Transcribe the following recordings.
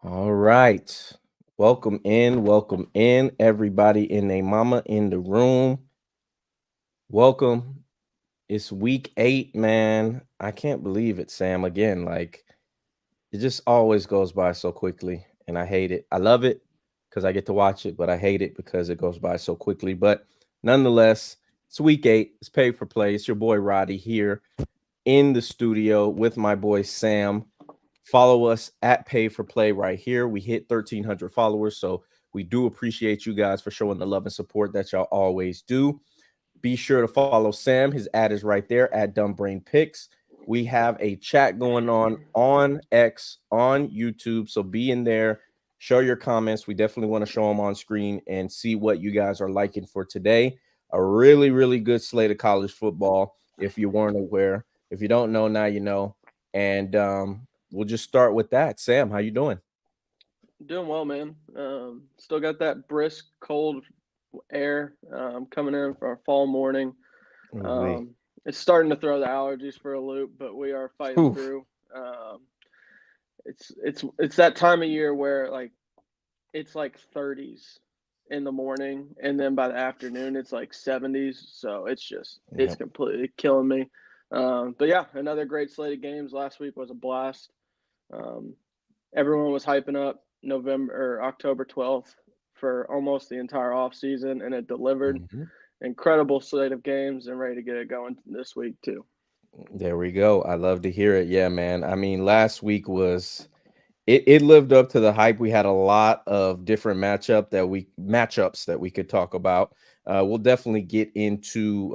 All right. Welcome in, everybody in a mama in the room. Welcome. It's week 8, man. I can't believe it, Sam. Again, like it just always goes by so quickly, and I hate it. I love it because I get to watch it, but I hate it because it goes by so quickly. But nonetheless, it's week 8. It's paid for play. It's your boy Roddy here in the studio with my boy Sam. Follow us at Pay for Play right here. We hit 1,300 followers, so we do appreciate you guys for showing the love and support that y'all always do. Be sure to follow Sam. His ad is right there at Dumb Brain Picks. We have a chat going on X, on YouTube, so be in there. Show your comments. We definitely want to show them on screen and see what you guys are liking for today. A really, really good slate of college football, if you weren't aware. If you don't know, now you know. And we'll just start with that. Sam, how you doing? Doing well, man. Still got that brisk, cold air coming in for our fall morning. Ooh-wee. Um, it's starting to throw the allergies for a loop, but we are fighting Oof. through. Um, it's that time of year where it's like 30s in the morning, and then by the afternoon it's like 70s. So it's Yep. completely killing me. But yeah, another great slate of games. Last week was a blast. Um, Everyone was hyping up November or October 12th for almost the entire off season, and it delivered. Mhm. Incredible slate of games and ready to get it going this week too. There we go. I love to hear it. Yeah, man. I mean, last week was it lived up to the hype. We had a lot of different matchups that we could talk about. We'll definitely get into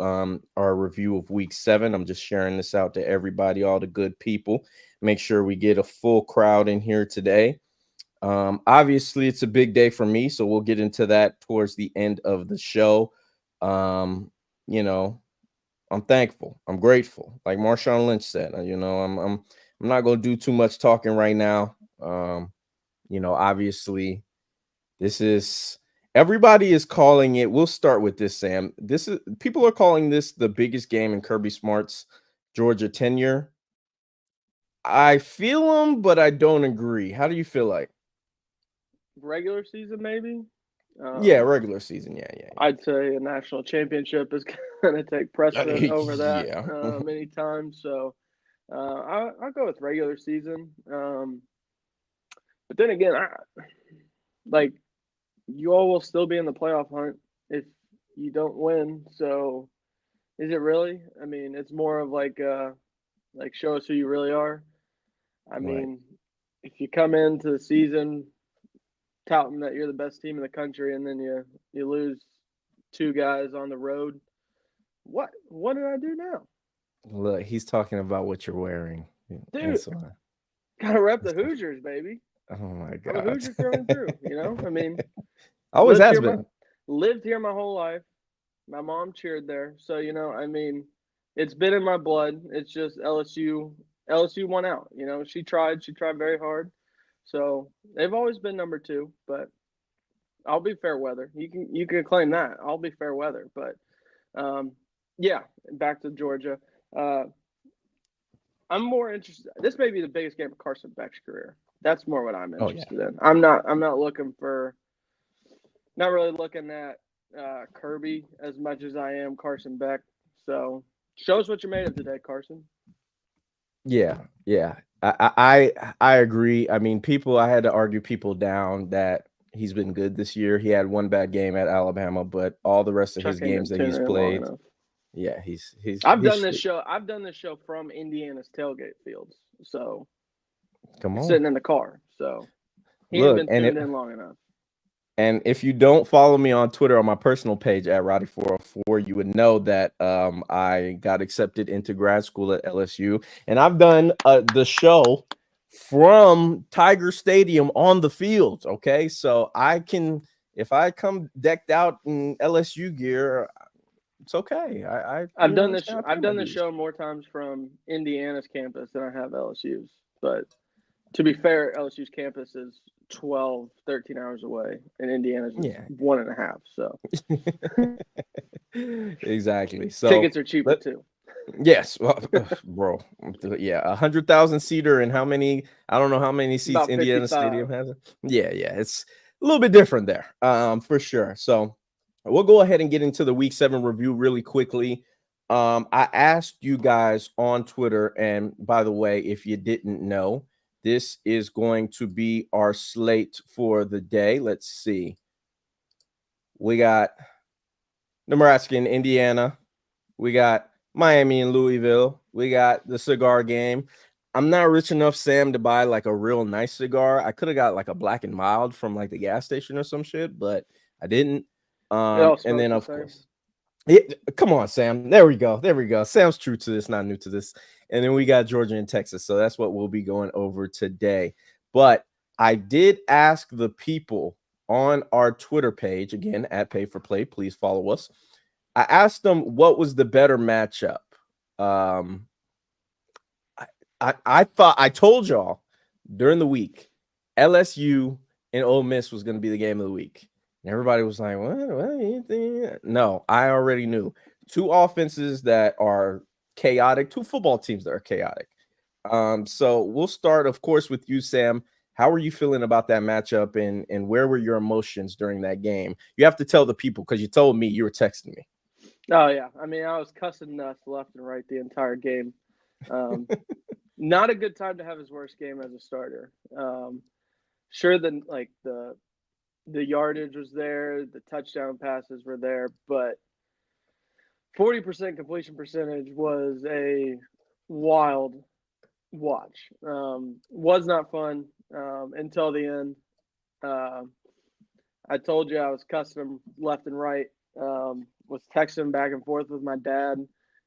our review of week 7. I'm just sharing this out to everybody, all the good people. Make sure we get a full crowd in here today. Obviously, it's a big day for me, so we'll get into that towards the end of the show. Um, you know, I'm thankful. I'm grateful. Like Marshawn Lynch said, I'm not gonna do too much talking right now. Obviously, this is everybody is calling it. We'll start with this, Sam. This is people are calling this the biggest game in Kirby Smart's Georgia tenure. I feel them, but I don't agree. How do you feel like? Regular season, maybe. Yeah, Um, regular season. Yeah, yeah, I'd say a national championship is going to take yeah. precedent over that Yeah. many times. So I'll go with regular season. But then again, like you all will still be in the playoff hunt if you don't win. So is it really? I mean, it's more of like show us who you really are. I Right. mean, if you come into the season touting that you're the best team in the country and then you lose two guys on the road, what did I do now? Look, he's talking about what you're wearing. Dude, That's why. gotta rep the That's why. Hoosiers, baby. Oh my I'm a god. Hoosier through and through, you know? I mean, Always lived has here my been. lived here my whole life. My mom cheered there. So, I mean, it's been in my blood. It's just LSU won out. She tried very hard. So they've always been number two, but I'll be fair weather. You can claim that. I'll be fair weather. But yeah, back to Georgia. Uh, I'm more interested. This may be the biggest game of Carson Beck's career. That's more what I'm Oh yeah. interested in. I'm not looking for. Not really looking at Kirby as much as I am Carson Beck. So show us what you're made of today, Carson. Yeah, yeah. I agree. I mean, people I had to argue people down that he's been good this year. He had one bad game at Alabama, but all the rest of his Chuck ain't games been that he's tuning in long played, enough. yeah, he's I've he's done this straight. show. I've done this show from Indiana's tailgate fields. So Come on. sitting in the car. So he ain't Look, been tuned in long enough. and if you don't follow me on Twitter on my personal page at Roddy404, you would know that I got accepted into grad school at LSU, and I've done the show from Tiger Stadium on the field. Okay, so I can, if I come decked out in LSU gear, it's okay. I've done it's this. gonna pay I've my done this dues. show more times from Indiana's campus than I have LSU's. But to be fair, LSU's campus is 12, 13 hours away, and Indiana's is Yeah, 1.5. So exactly. So tickets are cheaper let too. Yes, well, bro. Yeah, 100,000 seater and how many? I don't know how many seats About Indiana Stadium 55. has. Yeah, yeah, it's a little bit different there, for sure. So we'll go ahead and get into the Week 7 review really quickly. I asked you guys on Twitter, and by the way, if you didn't know, this is going to be our slate for the day. Let's see. We got Nebraska and Indiana. We got Miami and Louisville. We got the cigar game. I'm not rich enough, Sam, to buy like a real nice cigar. I could have got like a black and mild from like the gas station or some shit, but I didn't. It all And smells then the of same. course, come on, Sam. There we go. There we go. Sam's true to this, not new to this. And then we got Georgia and Texas. So that's what we'll be going over today. But I did ask the people on our Twitter page, again, at Pay for Play. Please follow us. I asked them what was the better matchup. Um, I thought I told y'all during the week LSU and Ole Miss was going to be the game of the week. And everybody was like, what do you think? No, I already knew. Two offenses that are chaotic, two football teams that are chaotic. So we'll start, of course, with you, Sam. How are you feeling about that matchup and where were your emotions during that game? You have to tell the people because you told me you were texting me. Oh yeah, I mean, I was cussing nuts left and right the entire game. Um, Not a good time to have his worst game as a starter. Sure, the yardage was there, the touchdown passes were there, but 40% completion percentage was a wild watch. Was not fun until the end. Uh, I told you I was cussing him left and right. Was texting back and forth with my dad.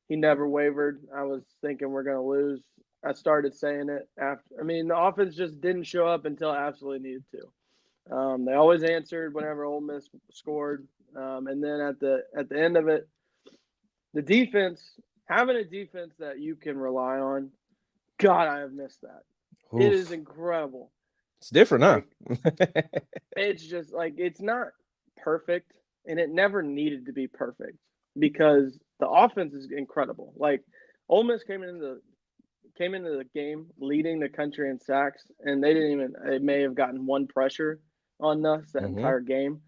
He never wavered. I was thinking we're going to lose. I started saying it after. I mean, the offense just didn't show up until absolutely needed to. They always answered whenever Ole Miss scored, and then at the end of it, the defense, having a defense that you can rely on. God, I have missed that. It is Oof. incredible. It's different, huh? Like it's just like it's not perfect, and it never needed to be perfect because the offense is incredible. Like Ole Miss came into the game leading the country in sacks, and they didn't even. They may have gotten one pressure on us that Mhm. entire game,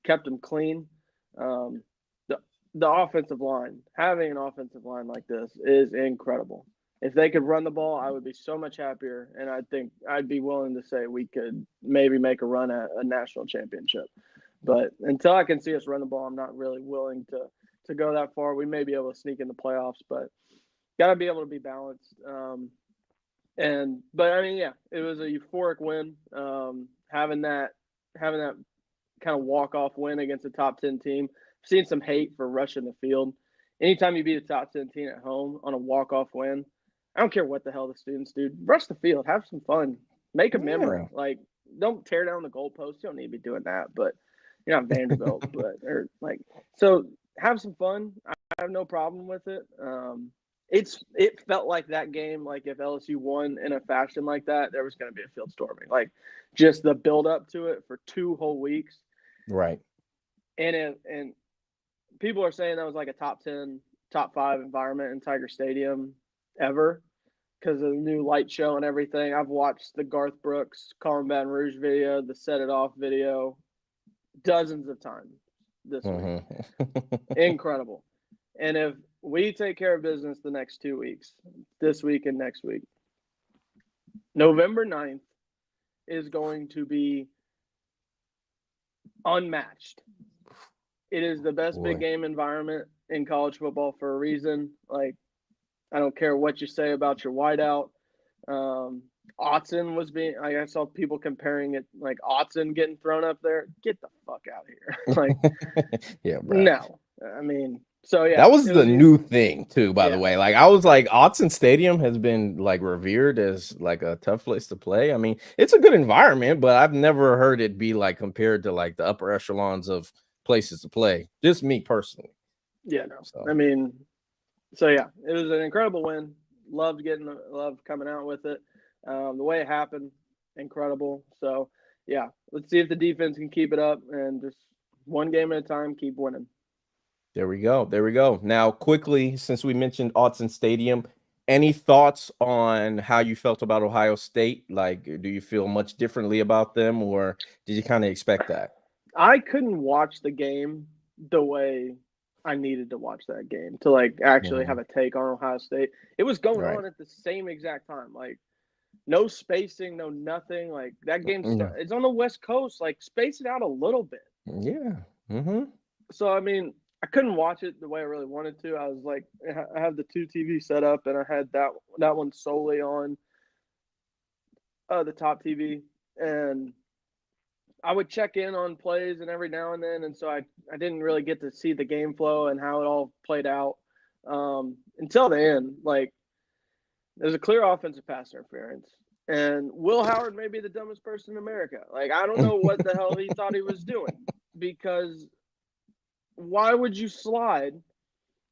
kept them clean. Um, the the offensive line, having an offensive line like this is incredible. If they could run the ball, I would be so much happier, and I think I'd be willing to say we could maybe make a run at a national championship. But until I can see us run the ball, I'm not really willing to go that far. We may be able to sneak in the playoffs, but got to be able to be balanced. But I mean, yeah, it was a euphoric win. Having that kind of walk off win against a top 10 team. I've seen some hate for rushing the field. Anytime you beat a top 10 team at home on a walk off win, I don't care what the hell the students do. Rush the field, have some fun, make a memory. Yeah. Like, don't tear down the goalpost. You don't need to be doing that. But you're not Vanderbilt, but or like so. Have some fun. I have no problem with it. It felt like that game, like if LSU won in a fashion like that, there was going to be a field storming. Like just the build up to it for 2 whole weeks, Right. and people are saying that was like a top 10, top 5 environment in Tiger Stadium ever because of the new light show and everything. I've watched the Garth Brooks Colin Baton Rouge video, the Set It Off video, dozens of times this week. Mhm. Incredible. And if we take care of business the next 2 weeks, this week and next week, November 9th is going to be unmatched. It is the best big Boy. game environment in college football for a reason. Like, I don't care what you say about your whiteout. Um, Autzen was being, I saw people comparing it, like Autzen getting thrown up there. Get the fuck out of here. Like, Yeah, bro. no. I mean, so yeah, That was it the was, new thing too, by the yeah, way. Like I was like, Autzen Stadium has been like revered as like a tough place to play. I mean, it's a good environment, but I've never heard it be like compared to like the upper echelons of places to play. Just me personally. yeah, no. I So mean, so yeah, it was an incredible win. Loved coming out with it. The way it happened, incredible. So yeah, let's see if the defense can keep it up and just one game at a time, keep winning. There we go. There we go. Now, quickly, since we mentioned Autzen Stadium, any thoughts on how you felt about Ohio State? Like, do you feel much differently about them, or did you kind of expect that? I couldn't watch the game the way I needed to watch that game to like actually have a take on Ohio State. It was going Right. on at the same exact time. Like no spacing, no nothing. Like that game Yeah. it's on the West Coast. Like space it out a little bit. Yeah. Mm-hmm. So I mean, I couldn't watch it the way I really wanted to. I was like, I have the two TV set up, and I had that one solely on the top TV, and I would check in on plays and every now and then, and so I didn't really get to see the game flow and how it all played out until the end. Like there's a clear offensive pass interference, and Will Howard may be the dumbest person in America. Like I don't know what the hell he thought he was doing, because why would you slide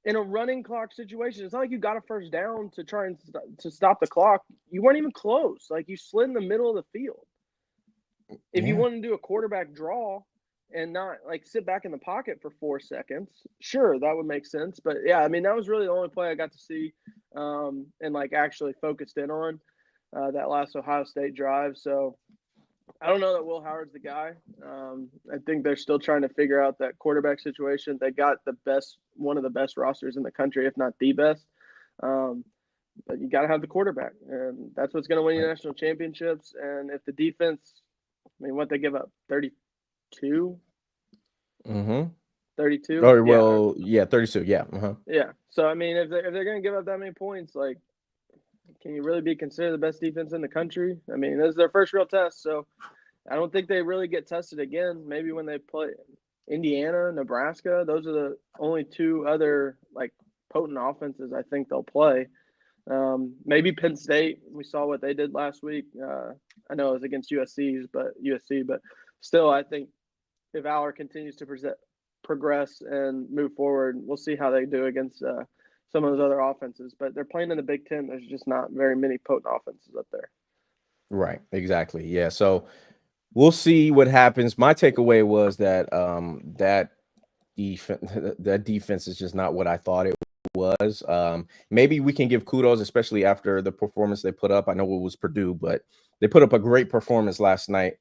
in a running clock situation? It's not like you got a first down to try and to stop the clock. You weren't even close. Like you slid in the middle of the field. If you want to do a quarterback draw and not like sit back in the pocket for 4 seconds, sure, that would make sense. But yeah, I mean, that was really the only play I got to see and like actually focused in on that last Ohio State drive. So I don't know that Will Howard's the guy. I think they're still trying to figure out that quarterback situation. They got one of the best rosters in the country, if not the best. But you got to have the quarterback, and that's what's going to win you national championships. And if the defense, I mean, what they give up, 32? Mm-hmm. 32? Oh, well, yeah, 32. Yeah. Uh-huh. Yeah. So, I mean, if they're going to give up that many points, like, can you really be considered the best defense in the country? I mean, this is their first real test, so I don't think they really get tested again. Maybe when they play Indiana, Nebraska, those are the only two other, like, potent offenses I think they'll play. Maybe Penn State. We saw what they did last week. I know it was against USC, but still, I think if Aller continues to progress and move forward, we'll see how they do against some of those other offenses. But they're playing in the Big Ten. There's just not very many potent offenses up there. Right. Exactly. Yeah. So we'll see what happens. My takeaway was that that defense is just not what I thought it was. Maybe we can give kudos, especially after the performance they put up. I know it was Purdue, but they put up a great performance last night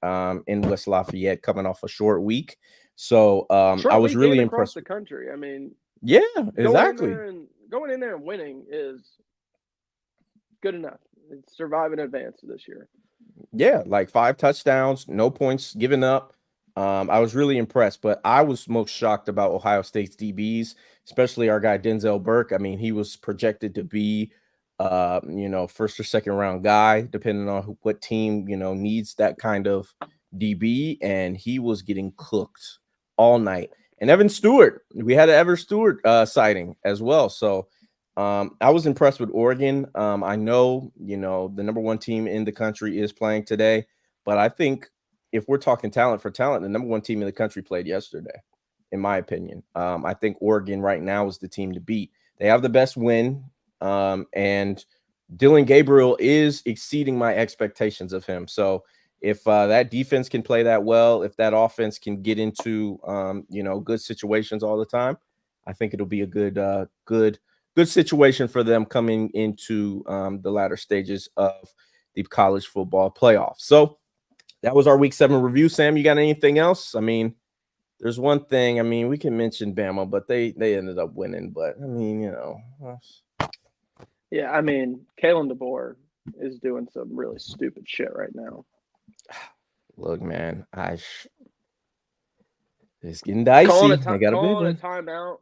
in West Lafayette, coming off a short week. So I was really impressed. Across the country. I mean, yeah, exactly. Going in there and winning is good enough. It's survive in advance this year. Yeah, like 5 touchdowns, no points given up. I was really impressed, but I was most shocked about Ohio State's DBs, especially our guy Denzel Burke. I mean, he was projected to be, first or second round guy, depending on what team needs that kind of DB, and he was getting cooked all night. And Evan Stewart, we had an Evan Stewart sighting as well. So I was impressed with Oregon. I know, the number one team in the country is playing today, but I think if we're talking talent for talent, the number one team in the country played yesterday, in my opinion. I think Oregon right now is the team to beat. They have the best win, and Dylan Gabriel is exceeding my expectations of him. So if that defense can play that well, if that offense can get into good situations all the time, I think it'll be a good situation for them coming into the latter stages of the college football playoffs. So that was our week 7 review. Sam, you got anything else? I mean, there's one thing. I mean, we can mention Bama, but they ended up winning. But I mean, yeah. I mean, Kalen DeBoer is doing some really stupid shit right now. Look, man, it's getting dicey. Calling a timeout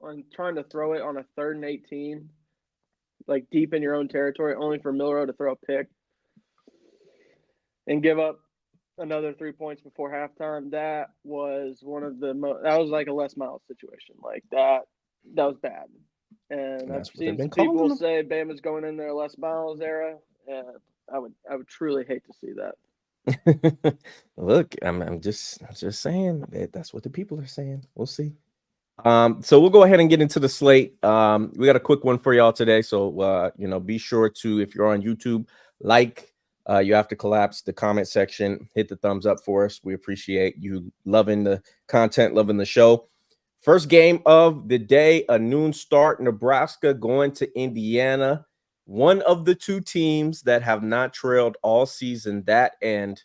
on trying to throw it on a 3rd and 18, like deep in your own territory, only for Milroe to throw a pick and give up another 3 points before halftime. That was one of the that was like a Les Miles situation. Like that was bad. And I've seen some people say Bama's going in their Les Miles era, and I would truly hate to see that. Look, I'm just saying that's what the people are saying. We'll see. So we'll go ahead and get into the slate. We got a quick one for y'all today. So be sure to, if you're on YouTube, you have to collapse the comment section, hit the thumbs up for us. We appreciate you loving the content, loving the show. First game of the day, a noon start. Nebraska going to Indiana. One of the two teams that have not trailed all season, that and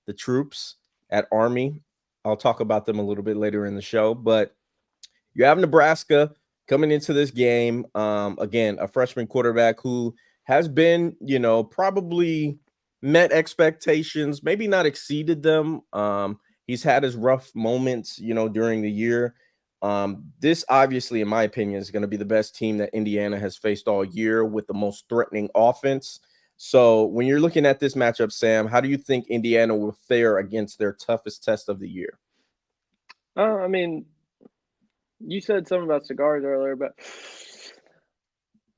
the troops at Army. I'll talk about them a little bit later in the show, but you have Nebraska coming into this game. Again, a freshman quarterback who has been, probably met expectations, maybe not exceeded them. He's had his rough moments, during the year. This obviously, in my opinion, is going to be the best team that Indiana has faced all year with the most threatening offense. So when you're looking at this matchup, Sam, how do you think Indiana will fare against their toughest test of the year? I mean, you said something about cigars earlier, but it's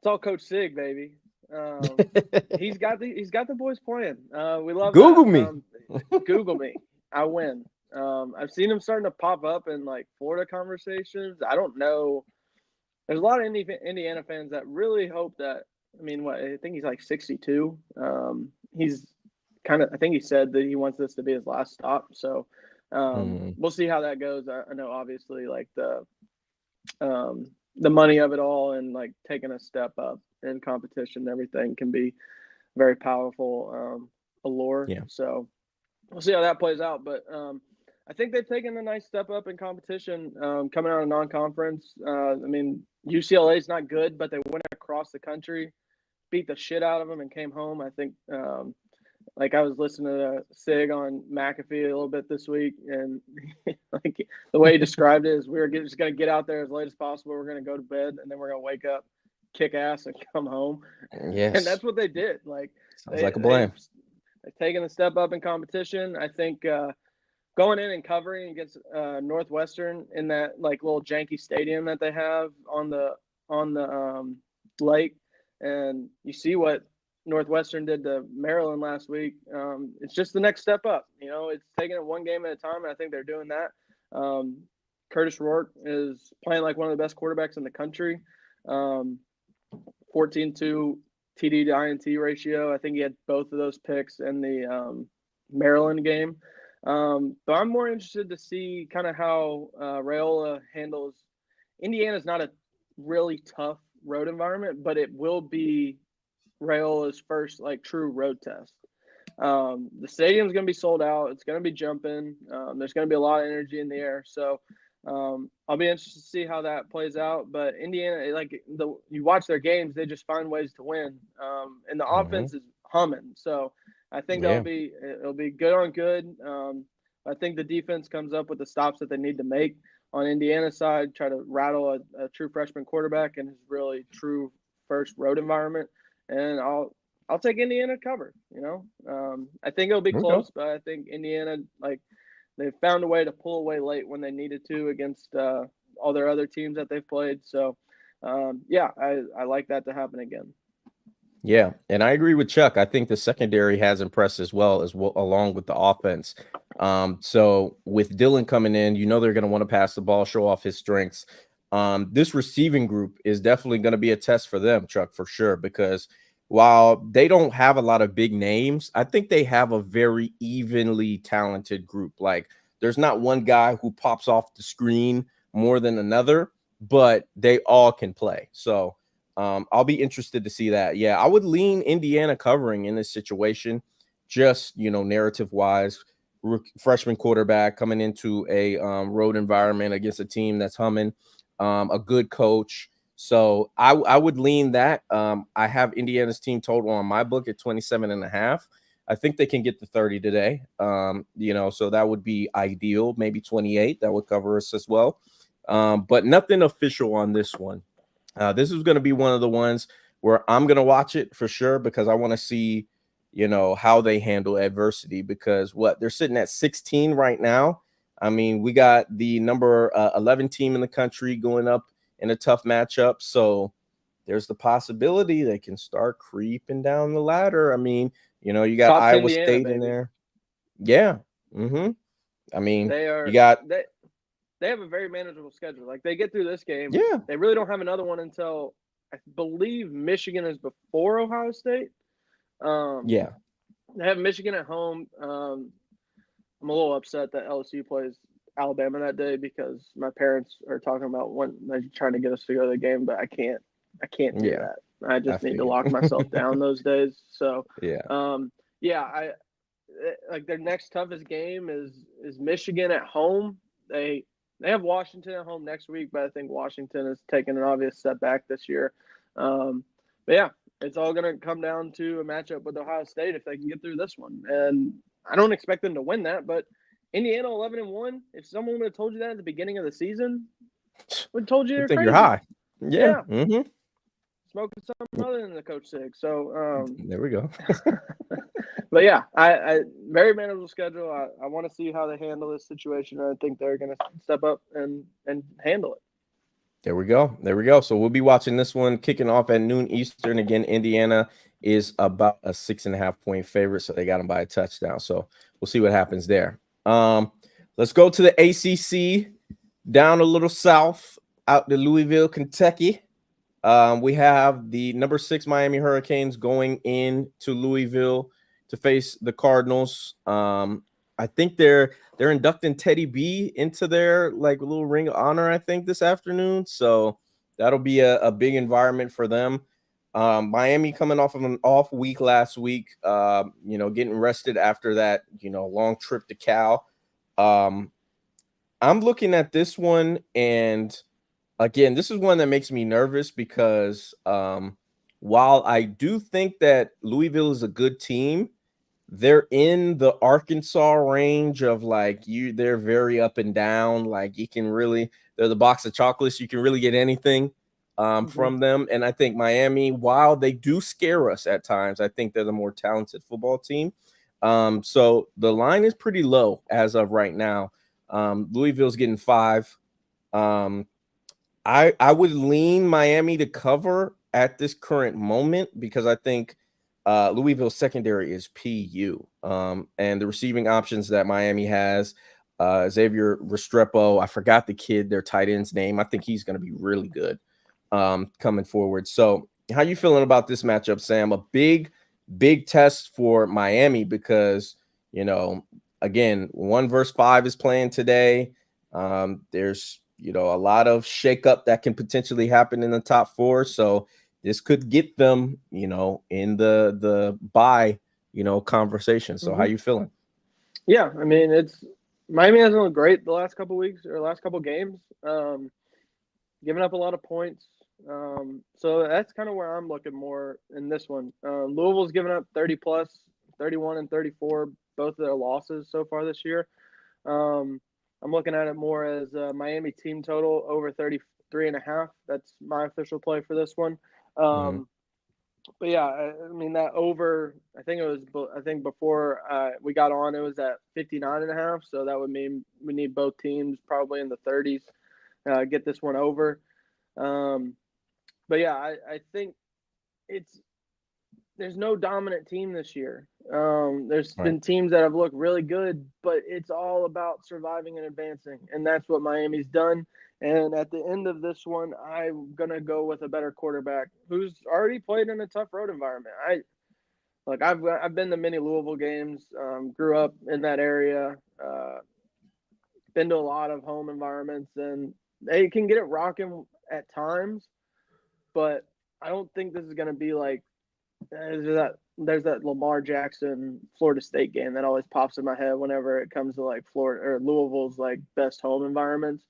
all Coach Sig, baby. He's got the boys playing. We love that. Google me. Google me. I win. I've seen him starting to pop up in like Florida conversations. I don't know. There's a lot of Indiana fans that really hope that. I mean, I think he's like 62. He's kind of. I think he said that he wants this to be his last stop. So we'll see how that goes. I know, obviously, like the money of it all and like taking a step up in competition and everything can be very powerful allure. Yeah. So we'll see how that plays out. But I think they've taken a nice step up in competition coming out of non-conference. I mean, UCLA is not good, but they went across the country, beat the shit out of them, and came home. I think, like I was listening to Sig on McAfee a little bit this week, and like the way he described it is we're just going to get out there as late as possible. We're going to go to bed, and then we're going to wake up, kick ass, and come home. Yes. And that's what they did. Like, sounds like a plan. They've taken a step up in competition. I think going in and covering against Northwestern in that like little janky stadium that they have on the lake, and you see what Northwestern did to Maryland last week. It's just the next step up. It's taking it one game at a time, and I think they're doing that. Curtis Rourke is playing like one of the best quarterbacks in the country. 14-2 TD to INT ratio. I think he had both of those picks in the Maryland game. But I'm more interested to see kind of how Raiola handles. Indiana's not a really tough road environment, but it will be Raiola's first like true road test. The stadium's going to be sold out. It's going to be jumping. There's going to be a lot of energy in the air. So I'll be interested to see how that plays out. But Indiana, like you watch their games, they just find ways to win. And the offense is humming. So I think it'll be good on good. I think the defense comes up with the stops that they need to make on Indiana's side, try to rattle a true freshman quarterback in his really true first road environment. And I'll take Indiana cover. I think it'll be close, but I think Indiana, like, they found a way to pull away late when they needed to against all their other teams that they've played. So, I like that to happen again. Yeah, and I agree with Chuck. I think the secondary has impressed as well along with the offense. So with Dylan coming in, they're going to want to pass the ball, show off his strengths. This receiving group is definitely going to be a test for them, Chuck, for sure, because while they don't have a lot of big names, I think they have a very evenly talented group. Like, there's not one guy who pops off the screen more than another, but they all can play. So I'll be interested to see that. Yeah, I would lean Indiana covering in this situation, just, narrative wise. Freshman quarterback coming into a road environment against a team that's humming, a good coach. So I would lean that. I have Indiana's team total on my book at 27.5. I think they can get to 30 today. So that would be ideal. Maybe 28. That would cover us as well. But nothing official on this one. This is going to be one of the ones where I'm going to watch it for sure, because I want to see, how they handle adversity, because they're sitting at 16 right now. I mean, we got the number 11 team in the country going up in a tough matchup. So there's the possibility they can start creeping down the ladder. I mean, you got Top Iowa Indiana, State baby. in there. Yeah. I mean, they have a very manageable schedule. Like, they get through this game. Yeah. They really don't have another one until, I believe, Michigan is before Ohio State. Yeah. They have Michigan at home. I'm a little upset that LSU plays Alabama that day because my parents are talking about when they're trying to get us to go to the game, but I can't do Yeah, that. I I just need to figured. lock myself down those days. So, Yeah. yeah, like their next toughest game is Michigan at home. They have Washington at home next week, but I think Washington is taking an obvious step back this year. But yeah, it's all going to come down to a matchup with Ohio State if they can get through this one. And I don't expect them to win that, but Indiana 11-1. If someone would have told you that at the beginning of the season, would have told you I you're think you're crazy. high. Yeah. Yeah, Mm-hmm. smoking something other than the coach sick. So, There we go. but yeah, I very manageable schedule. I want to see how they handle this situation. I think they're going to step up and handle it. There we go. There we go. So we'll be watching this one kicking off at noon Eastern. Again, Indiana is about a 6.5-point favorite, so they got them by a touchdown. So we'll see what happens there. Let's go to the ACC, down a little south, out to Louisville, Kentucky. We have the number 6 Miami Hurricanes going into Louisville to face the Cardinals. I think they're inducting Teddy B into their like little ring of honor, I think, this afternoon. So that'll be a big environment for them. Miami coming off of an off week last week, getting rested after that, long trip to Cal. I'm looking at this one, and again, this is one that makes me nervous because while I do think that Louisville is a good team, they're in the Arkansas range of they're very up and down. Like they're the box of chocolates. You can really get anything from them. And I think Miami, while they do scare us at times, I think they're the more talented football team. So the line is pretty low as of right now. Louisville's getting 5. I would lean Miami to cover at this current moment because I think Louisville's secondary is PU. And the receiving options that Miami has, Xavier Restrepo, I forgot the kid, their tight end's name. I think he's going to be really good coming forward. So how you feeling about this matchup, Sam? A big test for Miami because, again, 1 versus 5 is playing today. There's a lot of shakeup that can potentially happen in the top 4. So this could get them, in the bye, conversation. So how you feeling? Yeah, I mean, Miami hasn't looked great the last couple weeks or last couple games. Giving up a lot of points. So that's kind of where I'm looking more in this one. Louisville's given up 30 plus, 31 and 34, both of their losses so far this year. I'm looking at it more as Miami team total over 33.5. That's my official play for this one. But yeah, I mean that over. I think before we got on, it was at 59.5. So that would mean we need both teams probably in the 30s get this one over. But yeah, I think there's no dominant team this year. There's been teams that have looked really good, but it's all about surviving and advancing, and that's what Miami's done. And at the end of this one, I'm gonna go with a better quarterback who's already played in a tough road environment. I've been to many Louisville games, grew up in that area, been to a lot of home environments, and they can get it rocking at times, but I don't think this is gonna be like there's that Lamar Jackson Florida State game that always pops in my head whenever it comes to like Florida or Louisville's like best home environments.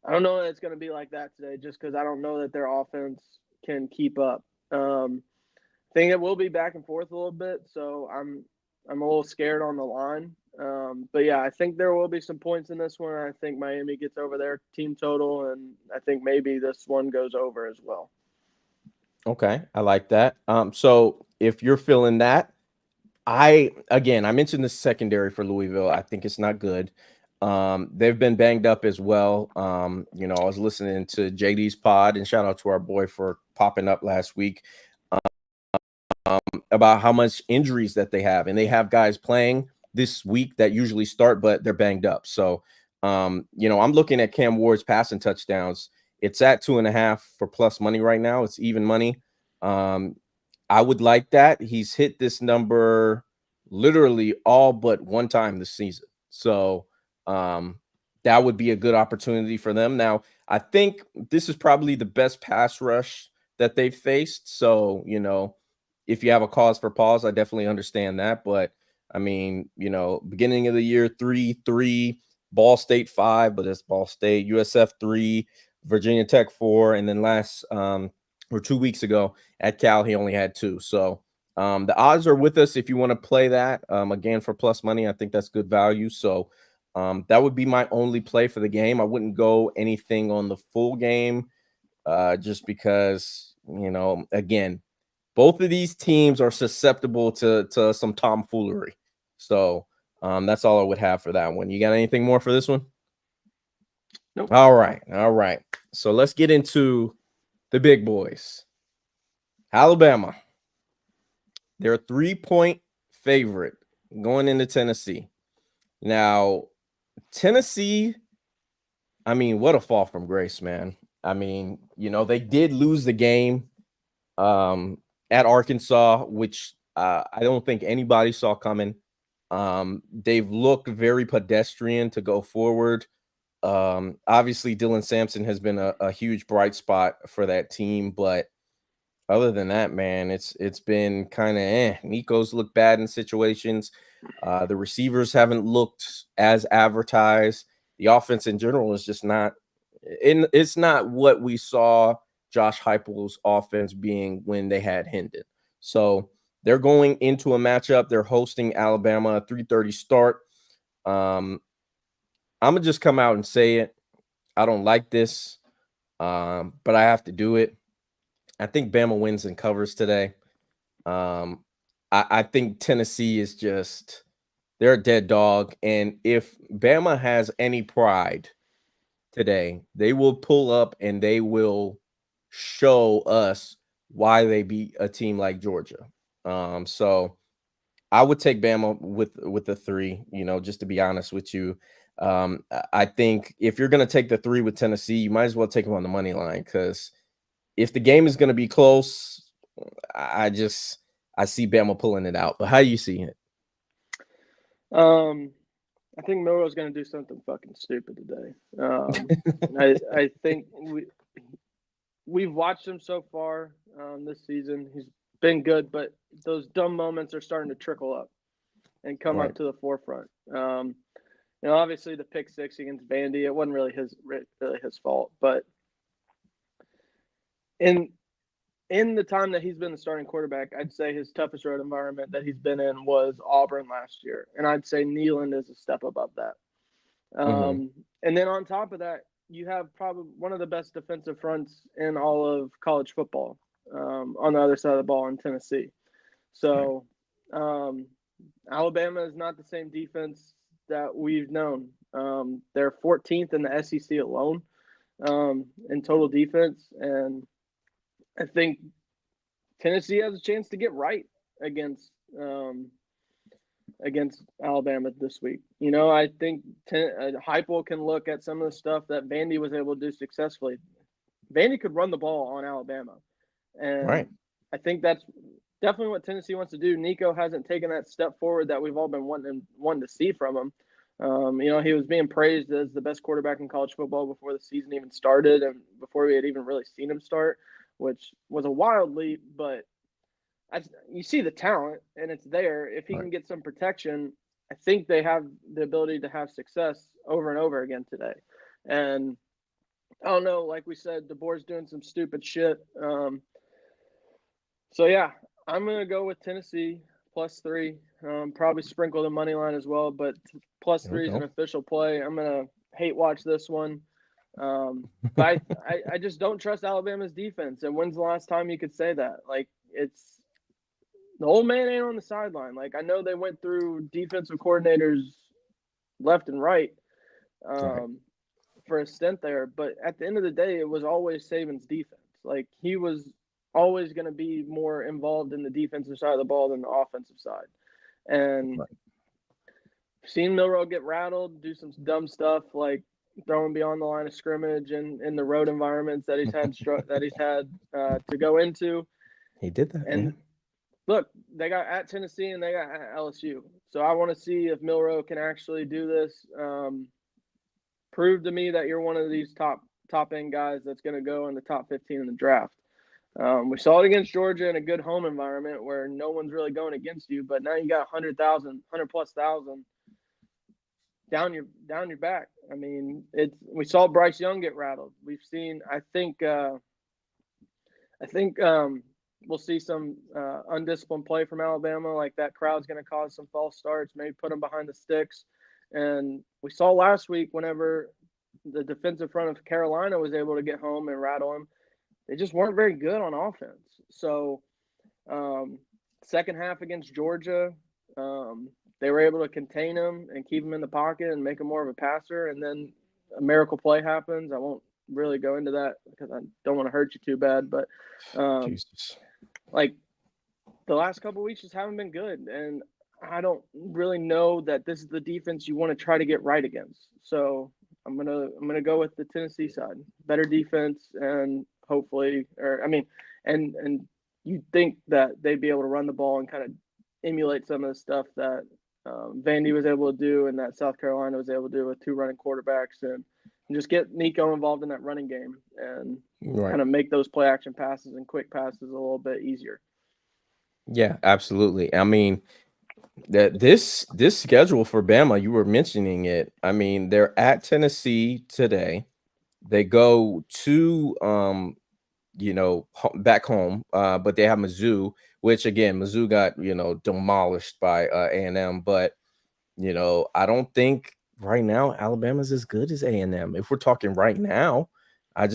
I don't know that it's going to be like that today, just because I don't know that their offense can keep up. I think it will be back and forth a little bit, so I'm a little scared on the line. But yeah, I think there will be some points in this one. I think Miami gets over their team total, and I think maybe this one goes over as well. Okay, I like that. So if you're feeling that, I mentioned the secondary for Louisville. I think it's not good. They've been banged up as well. I was listening to JD's pod, and shout out to our boy for popping up last week about how much injuries that they have, and they have guys playing this week that usually start, but they're banged up. So, I'm looking at Cam Ward's passing touchdowns. It's at 2.5 for plus money right now. It's even money. I would like that. He's hit this number literally all but one time this season. So that would be a good opportunity for them. Now, I think this is probably the best pass rush that they've faced. So, if you have a cause for pause, I definitely understand that. But I mean, beginning of the year, 3-3, Ball State 5, but it's Ball State, USF 3, Virginia Tech 4, and then last or 2 weeks ago at Cal, he only had 2. So the odds are with us if you want to play that. Again, for plus money, I think that's good value. So that would be my only play for the game. I wouldn't go anything on the full game just because, again, both of these teams are susceptible to some tomfoolery. So that's all I would have for that one. You got anything more for this one? Nope. All right. So let's get into the big boys. Alabama. They're a 3-point favorite going into Tennessee. Now, Tennessee, I mean, what a fall from grace, man. I mean, they did lose the game at Arkansas, which I don't think anybody saw coming. They've looked very pedestrian to go forward. Obviously, Dylan Sampson has been a huge bright spot for that team, but other than that, man, it's been kind of Nico's looked bad in situations. The receivers haven't looked as advertised. The offense in general is just not. It's not what we saw Josh Heupel's offense being when they had Hendon. So they're going into a matchup. They're hosting Alabama, a 3:30 start. I'm gonna just come out and say it. I don't like this, but I have to do it. I think Bama wins and covers today. I think Tennessee is they're a dead dog. And if Bama has any pride today, they will pull up and they will show us why they beat a team like Georgia. So I would take Bama with the 3, just to be honest with you. I think if you're going to take the 3 with Tennessee, you might as well take them on the money line because if the game is going to be close, I see Bama pulling it out. But how you see it? I think Milroe's going to do something fucking stupid today. I think we've watched him so far this season. He's been good, but those dumb moments are starting to trickle up and come up to the forefront. Obviously the pick 6 against Vandy, it wasn't really his fault, but in the time that he's been the starting quarterback, I'd say his toughest road environment that he's been in was Auburn last year, and I'd say Neyland is a step above that. And then on top of that, you have probably one of the best defensive fronts in all of college football on the other side of the ball in Tennessee. So Alabama is not the same defense that we've known. They're 14th in the SEC alone in total defense, and I think Tennessee has a chance to get right against Alabama this week. I think Heupel can look at some of the stuff that Vandy was able to do successfully. Vandy could run the ball on Alabama, and I think that's definitely what Tennessee wants to do. Nico hasn't taken that step forward that we've all been wanting to see from him. He was being praised as the best quarterback in college football before the season even started and before we had even really seen him start, which was a wild leap, but you see the talent and it's there. If he can get some protection, I think they have the ability to have success over and over again today. And I don't know, like we said, DeBoer's doing some stupid shit. So yeah, I'm going to go with Tennessee plus 3, probably sprinkle the money line as well, but plus 3 is an official play. I'm going to hate watch this one. But I just don't trust Alabama's defense. And when's the last time you could say that? Like, it's the old man ain't on the sideline. Like, I know they went through defensive coordinators left and right for a stint there, but at the end of the day, it was always Saban's defense. Like, he was always going to be more involved in the defensive side of the ball than the offensive side. And seen Milroe get rattled, do some dumb stuff like throwing beyond the line of scrimmage and in the road environments that he's had to go into. He did that. And look, they got at Tennessee and they got at LSU. So I want to see if Milroe can actually do this. prove to me that you're one of these top end guys that's going to go in the top 15 in the draft. We saw it against Georgia in a good home environment where no one's really going against you, but now you got 100,000 down your back. I mean, we saw Bryce Young get rattled. We've seen, I think we'll see some undisciplined play from Alabama. Like that crowd's going to cause some false starts, maybe put them behind the sticks. And we saw last week whenever the defensive front of Carolina was able to get home and rattle them, they just weren't very good on offense. So second half against Georgia, they were able to contain him and keep him in the pocket and make him more of a passer. And then a miracle play happens. I won't really go into that because I don't want to hurt you too bad. But Jesus. like the last couple of weeks just haven't been good. And I don't really know that this is the defense you want to try to get right against. So I'm gonna go with the Tennessee side. Better defense and hopefully, and you'd think that they'd be able to run the ball and kind of emulate some of the stuff that Vandy was able to do and that South Carolina was able to do with two running quarterbacks and just get Nico involved in that running game and kind of make those play action passes and quick passes a little bit easier. Yeah, absolutely. I mean, that this schedule for Bama, you were mentioning it. I mean, they're at Tennessee today. They go to back home, but they have Mizzou, which again, Mizzou got demolished by A&M. But I don't think right now Alabama's as good as A&M. If we're talking right now, I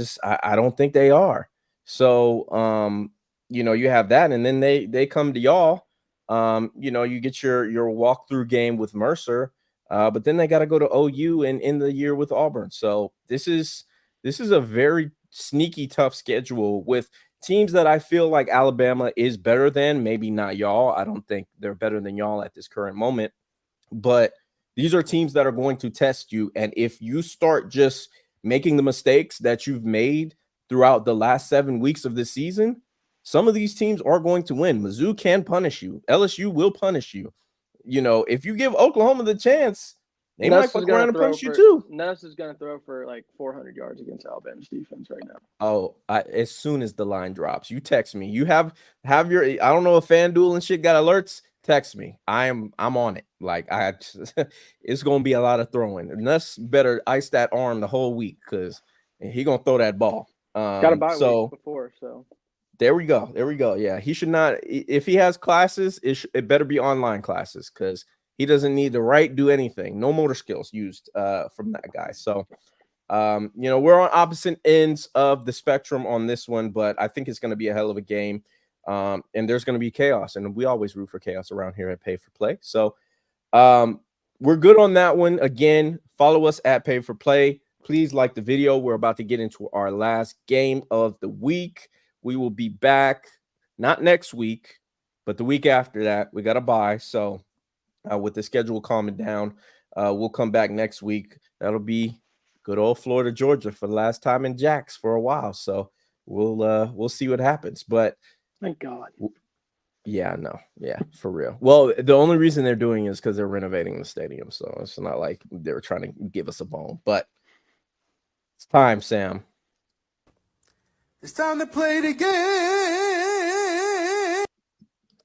don't think they are. So you have that, and then they come to y'all. You get your walkthrough game with Mercer, but then they got to go to OU and end the year with Auburn. So this is a very sneaky tough schedule with teams that I feel like Alabama is better than. Maybe not y'all. I don't think they're better than y'all at this current moment, but these are teams that are going to test you. And if you start just making the mistakes that you've made throughout the last 7 weeks of this season, some of these teams are going to win. Mizzou can punish you. LSU will punish you. If you give Oklahoma the chance, they might fuck around and punish you too. Nuss is going to throw for like 400 yards against Alabama's defense right now. Oh, as soon as the line drops, you text me. You have your, I don't know if FanDuel and shit got alerts. Text me. I'm on it. Like it's going to be a lot of throwing. Nuss better ice that arm the whole week because he going to throw that ball. Got a bye week before, so. There we go. Yeah, he should not. If he has classes, it better be online classes because he doesn't need to do anything. No motor skills used from that guy. So, we're on opposite ends of the spectrum on this one, but I think it's going to be a hell of a game. And there's going to be chaos, and we always root for chaos around here at Pay for Play. So, we're good on that one. Again, follow us at Pay for Play. Please like the video. We're about to get into our last game of the week. We will be back, not next week, but the week after that. We got a bye. So with the schedule calming down, we'll come back next week. That'll be good old Florida, Georgia for the last time in Jax for a while. So we'll see what happens. But thank God. Yeah, no. Yeah, for real. Well, the only reason they're doing it is because they're renovating the stadium. So it's not like they were trying to give us a bone. But it's time, Sam. It's time to play the game.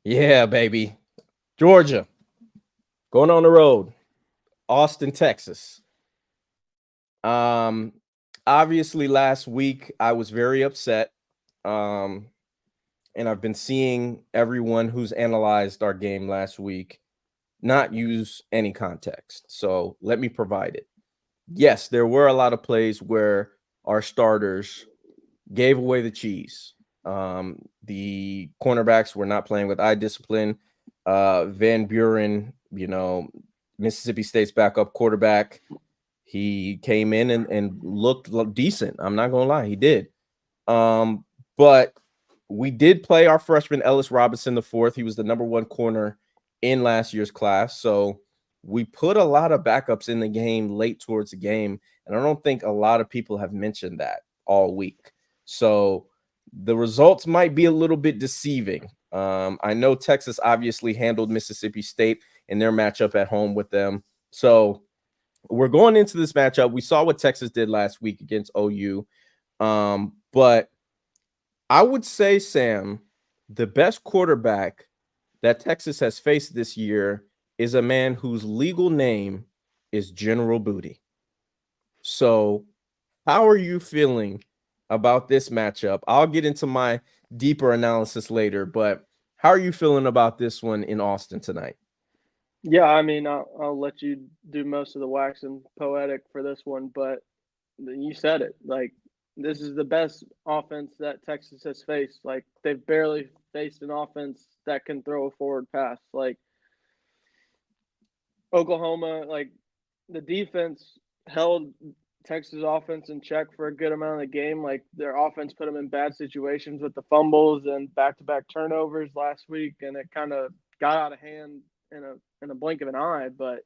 Yeah, baby. Georgia. Going on the road. Austin, Texas. Obviously last week I was very upset. And I've been seeing everyone who's analyzed our game last week not use any context. So let me provide it. Yes, there were a lot of plays where our starters gave away the cheese. The cornerbacks were not playing with eye discipline. Van Buren, Mississippi State's backup quarterback, he came in and looked decent. I'm not going to lie, he did. But we did play our freshman Ellis Robinson IV. He was the number 1 corner in last year's class. So we put a lot of backups in the game late towards the game. And I don't think a lot of people have mentioned that all week. So the results might be a little bit deceiving. I know Texas obviously handled Mississippi State in their matchup at home with them. So we're going into this matchup. We saw what Texas did last week against OU. But I would say, Sam, the best quarterback that Texas has faced this year is a man whose legal name is General Booty. So, how are you feeling about this matchup? I'll get into my deeper analysis later, but how are you feeling about this one in Austin tonight? Yeah, I mean, I'll let you do most of the waxing poetic for this one, but you said it. Like, this is the best offense that Texas has faced. Like, they've barely faced an offense that can throw a forward pass. Like, Oklahoma, like, the defense held Texas offense in check for a good amount of the game. Like, their offense put them in bad situations with the fumbles and back-to-back turnovers last week, and it kind of got out of hand in a blink of an eye. But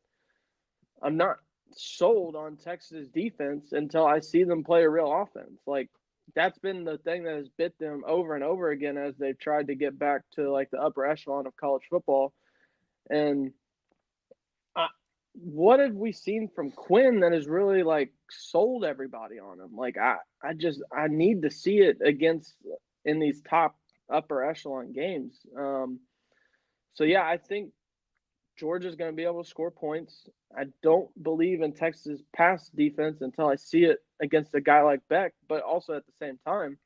I'm not sold on Texas defense until I see them play a real offense. Like, that's been the thing that has bit them over and over again as they've tried to get back to like the upper echelon of college football. And what have we seen from Quinn that has really like sold everybody on him? Like, I need to see it against in these top upper echelon games. So yeah, I think Georgia's going to be able to score points. I don't believe in Texas pass defense until I see it against a guy like Beck, but also at the same time,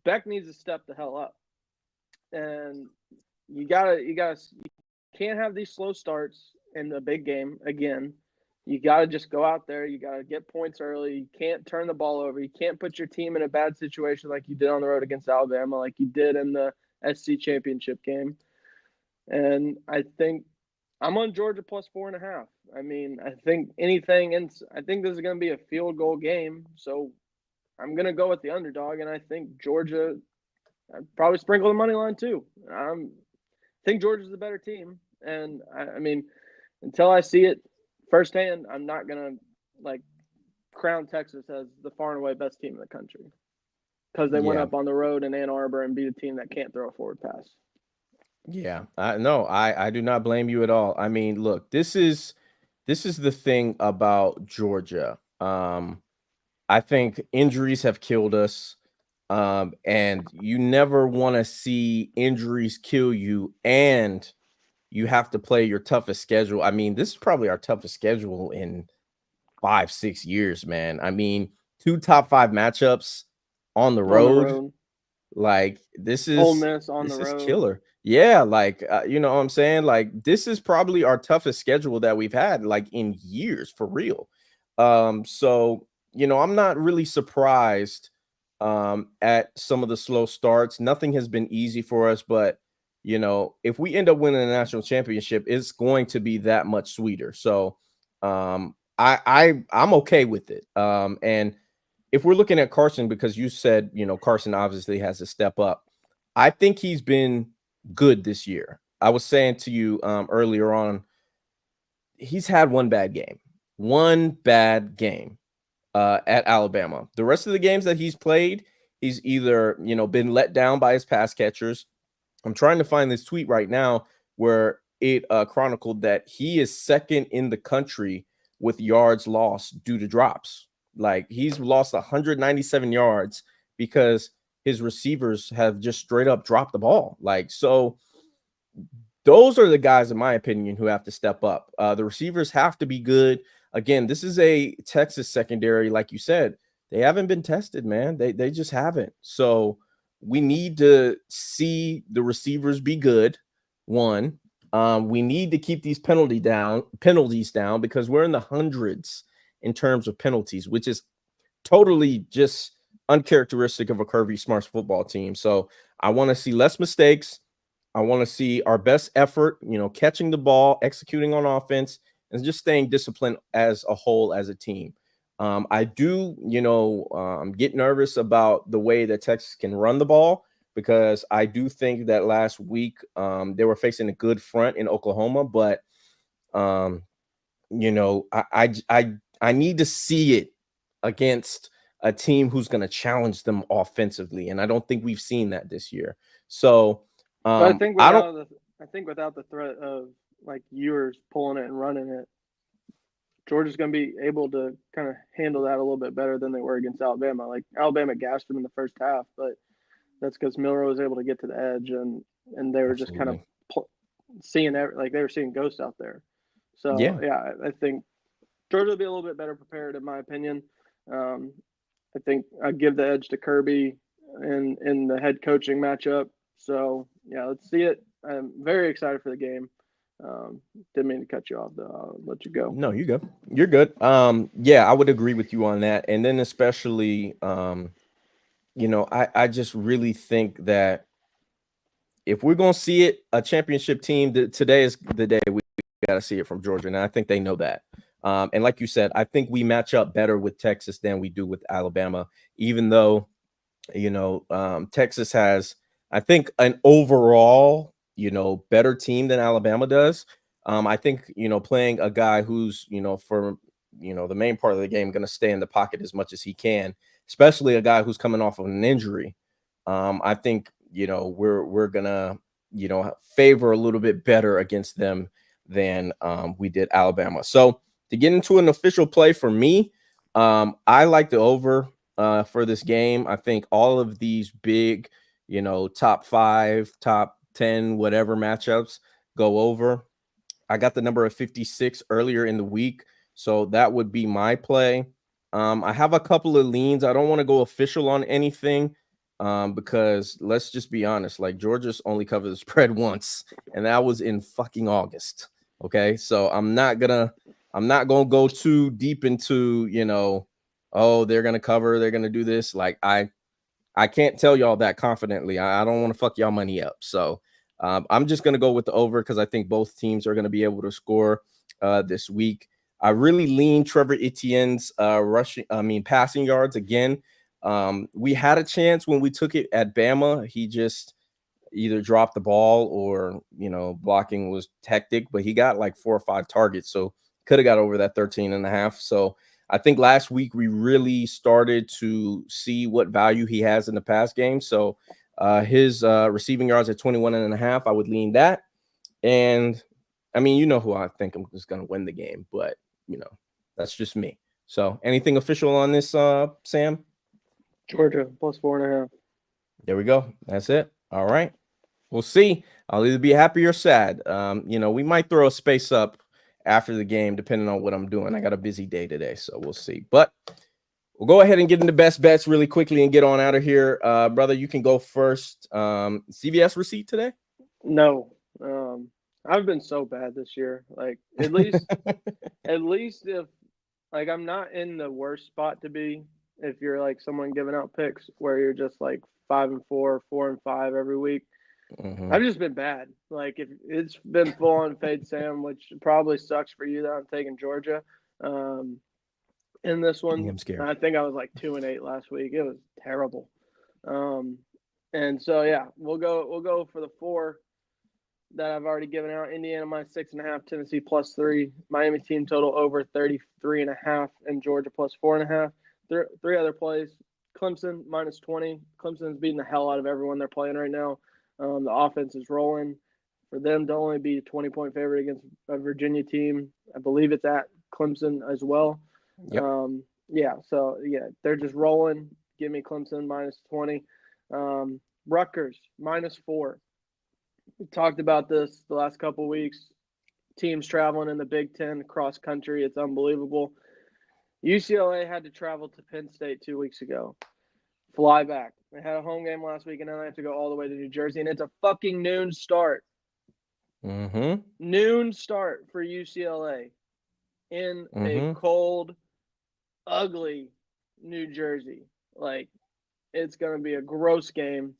Beck needs to step the hell up. And you can't have these slow starts in the big game again. You got to just go out there. You got to get points early. You can't turn the ball over. You can't put your team in a bad situation like you did on the road against Alabama, like you did in the SC championship game. And I think I'm on Georgia plus 4.5. I mean, I think I think this is going to be a field goal game. So I'm going to go with the underdog. And I think Georgia, I'd probably sprinkle the money line too. I think Georgia's the better team. And I mean, until I see it firsthand, I'm not going to like crown Texas as the far and away best team in the country because they went Yeah. up on the road in Ann Arbor and beat a team that can't throw a forward pass. Yeah, I do not blame you at all. I mean, look, this is the thing about Georgia. I think injuries have killed us. And you never want to see injuries kill you, and you have to play your toughest schedule. I mean, this is probably our toughest schedule in 5-6 years, man. I mean, 2 top 5 matchups on the On the road. road, Like, this Ole is Miss on the road. killer. Yeah, like, you know what I'm saying? Like, this is probably our toughest schedule that we've had, like, in years, for real. So, you know, I'm not really surprised, at some of the slow starts. Nothing has been easy for us, but, you know, if we end up winning a national championship, it's going to be that much sweeter. So, I'm okay with it. And if we're looking at Carson, because you said, you know, Carson obviously has to step up. I think he's been good this year. I was saying to you earlier on, he's had one bad game at Alabama. The rest of the games that he's played, he's either, you know, been let down by his pass catchers. I'm trying to find this tweet right now where it chronicled that he is second in the country with yards lost due to drops. Like, he's lost 197 yards because his receivers have just straight up dropped the ball. Like, so those are the guys, in my opinion, who have to step up. The receivers have to be good. Again, this is a Texas secondary, like you said. They haven't been tested, man. They just haven't. So we need to see the receivers be good. One, we need to keep these penalties down because we're in the hundreds in terms of penalties, which is totally just uncharacteristic of a Kirby Smart's football team. So I want to see less mistakes. I want to see our best effort, you know, catching the ball, executing on offense, and just staying disciplined as a whole, as a team. I do, you know, get nervous about the way that Texas can run the ball, because I do think that last week they were facing a good front in Oklahoma, but you know, I need to see it against a team who's going to challenge them offensively, and I don't think we've seen that this year. So But I think I don't. without the threat of like Ewers pulling it and running it, Georgia's going to be able to kind of handle that a little bit better than they were against Alabama. Like Alabama gassed them in the first half, but that's because Milroe was able to get to the edge, and they were just kind of seeing they were seeing ghosts out there. So yeah, I think Georgia will be a little bit better prepared, in my opinion. I think I'd give the edge to Kirby in the head coaching matchup. So yeah, let's see it. I'm very excited for the game. Didn't mean to cut you off though. I'll let you go. No, you're good. You're good. Yeah, I would agree with you on that. And then especially, I just really think that if we're gonna see it, a championship team, today is the day we got to see it from Georgia, and I think they know that. And like you said, I think we match up better with Texas than we do with Alabama, even though, Texas has, I think, an overall, better team than Alabama does. I think, playing a guy who's, for, the main part of the game, going to stay in the pocket as much as he can, especially a guy who's coming off of an injury. I think, we're going to, favor a little bit better against them than we did Alabama. So to get into an official play for me, I like the over for this game. I think all of these big, top 5, top 10, whatever matchups go over. I got the number of 56 earlier in the week, so that would be my play. I have a couple of leans. I don't want to go official on anything because let's just be honest, like Georgia's only covered the spread once, and that was in fucking August. Okay, so I'm not gonna go too deep into oh, they're gonna cover, they're gonna do this. Like I can't tell y'all that confidently. I don't want to fuck y'all money up. So I'm just going to go with the over because I think both teams are going to be able to score this week. I really lean Trevor Etienne's passing yards again. We had a chance when we took it at Bama. He just either dropped the ball or, blocking was hectic, but he got like 4 or 5 targets. So could have got over that 13.5. So I think last week we really started to see what value he has in the pass game. So his receiving yards at 21.5, I would lean that. And I mean, who I think I'm just going to win the game, but that's just me. So anything official on this, Sam? Georgia plus 4.5. There we go. That's it. All right. We'll see. I'll either be happy or sad. We might throw a space up after the game, depending on what I'm doing. I got a busy day today, so we'll see. But we'll go ahead and get into best bets really quickly and get on out of here. Brother, you can go first. CVS receipt today? No. I've been so bad this year. Like at least if like I'm not in the worst spot to be if you're like someone giving out picks where you're just like 5-4, 4-5 every week. Mm-hmm. I've just been bad. Like if it's been full on fade Sam, which probably sucks for you that I'm taking Georgia. In this one, I'm scared. I think I was like 2-8 last week. It was terrible. And so yeah, we'll go for the 4 that I've already given out. Indiana minus 6.5, Tennessee plus 3, Miami team total over 33.5, and Georgia plus 4.5. 3 other plays. Clemson minus 20. Clemson's beating the hell out of everyone they're playing right now. The offense is rolling. For them to only be a 20-point favorite against a Virginia team, I believe it's at Clemson as well. Yep. They're just rolling. Give me Clemson minus 20. Rutgers minus 4. We talked about this the last couple of weeks. Teams traveling in the Big Ten cross country. It's unbelievable. UCLA had to travel to Penn State 2 weeks ago. Fly back. They had a home game last week, and then they have to go all the way to New Jersey, and it's a fucking noon start. Mm-hmm. Noon start for UCLA in a cold, ugly New Jersey. Like, it's going to be a gross game.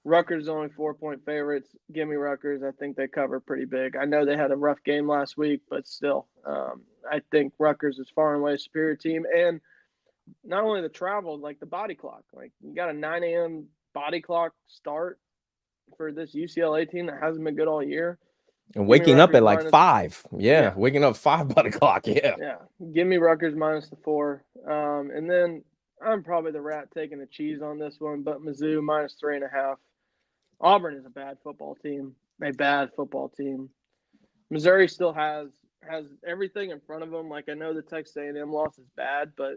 Rutgers is only 4-point favorites. Give me Rutgers. I think they cover pretty big. I know they had a rough game last week, but still, I think Rutgers is far and away a superior team. And not only the travel, like the body clock. Like, you got a 9 a.m. body clock start for this UCLA team that hasn't been good all year. And waking up at like 5. Yeah, waking up 5 body clock. Yeah. Yeah. Give me Rutgers minus the 4. And then I'm probably the rat taking the cheese on this one, but Mizzou minus 3.5. Auburn is a bad football team. Missouri still has has everything in front of them. Like, I know the Texas A&M loss is bad, but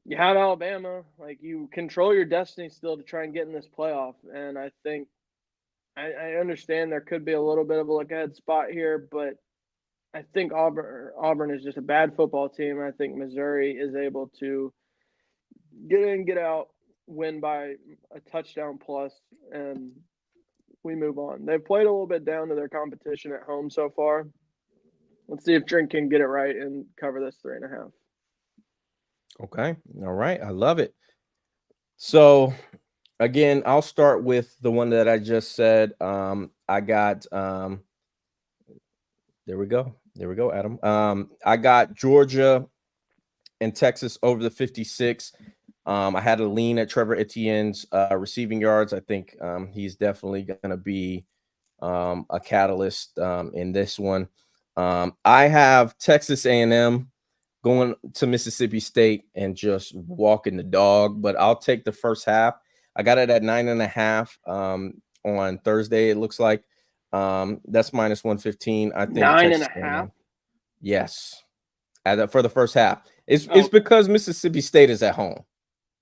you have Alabama. Like, you control your destiny still to try and get in this playoff. And I think I understand there could be a little bit of a look-ahead spot here, but I think Auburn is just a bad football team. I think Missouri is able to get in, get out, win by a touchdown plus, and we move on. They've played a little bit down to their competition at home so far. Let's see if Drink can get it right and cover this 3.5. Okay. All right. I love it. So again, I'll start with the one that I just said. I got there we go. There we go, Adam. I got Georgia and Texas over the 56. I had a lean at Trevor Etienne's receiving yards. I think he's definitely going to be a catalyst in this one. I have Texas A&M going to Mississippi State and just walking the dog, but I'll take the first half. I got it at 9.5 on Thursday. It looks like that's minus 115. I think 9.5. Yes, for the first half. It's because Mississippi State is at home.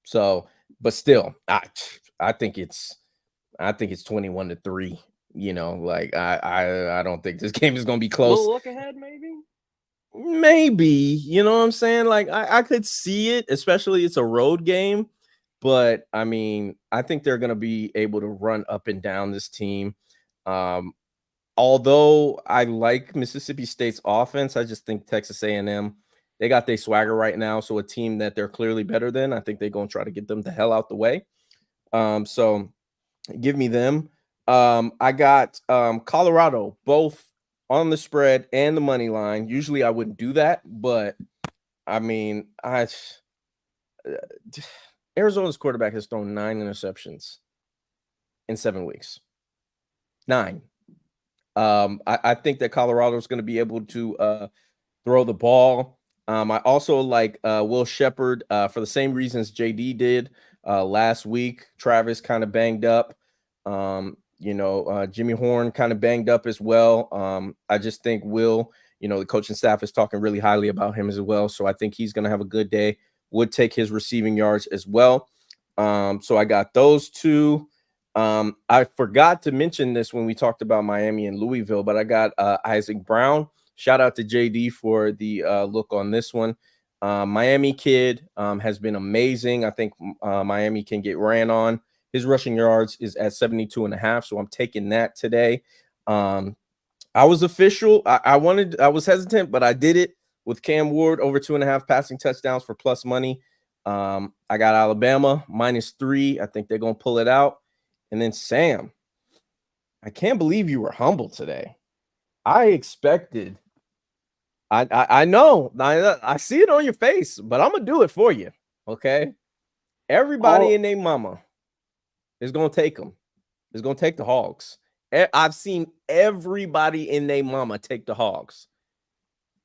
So, but still, I think it's 21-3. You know, like I don't think this game is going to be close. We'll look ahead, Maybe, you know what I'm saying? Like I could see it, especially it's a road game. But I mean, I think they're going to be able to run up and down this team. Although I like Mississippi State's offense, I just think Texas A&M, they got their swagger right now. So a team that they're clearly better than, I think they're going to try to get them the hell out the way. So give me them. I got Colorado, both on the spread and the money line. Usually I wouldn't do that, but I mean, Arizona's quarterback has thrown 9 interceptions in 7 weeks. 9. I think that Colorado is going to be able to throw the ball. I also like Will Shepherd for the same reasons JD did last week. Travis kind of banged up. Jimmy Horn kind of banged up as well. I just think Will, the coaching staff is talking really highly about him as well. So I think he's going to have a good day. Would take his receiving yards as well. So I got those two. I forgot to mention this when we talked about Miami and Louisville, but I got Isaac Brown. Shout out to JD for the look on this one. Miami kid has been amazing. I think Miami can get ran on. His rushing yards is at 72.5, so I'm taking that today. I was official. I was hesitant, but I did it with Cam Ward over 2.5 passing touchdowns for plus money. I got Alabama -3. I think they're going to pull it out. And then Sam, I can't believe you were humble today. I expected. I know. I see it on your face, but I'm gonna do it for you. Okay. Everybody and their mama is gonna take them. Is gonna take the Hogs. I've seen everybody and their mama take the Hogs.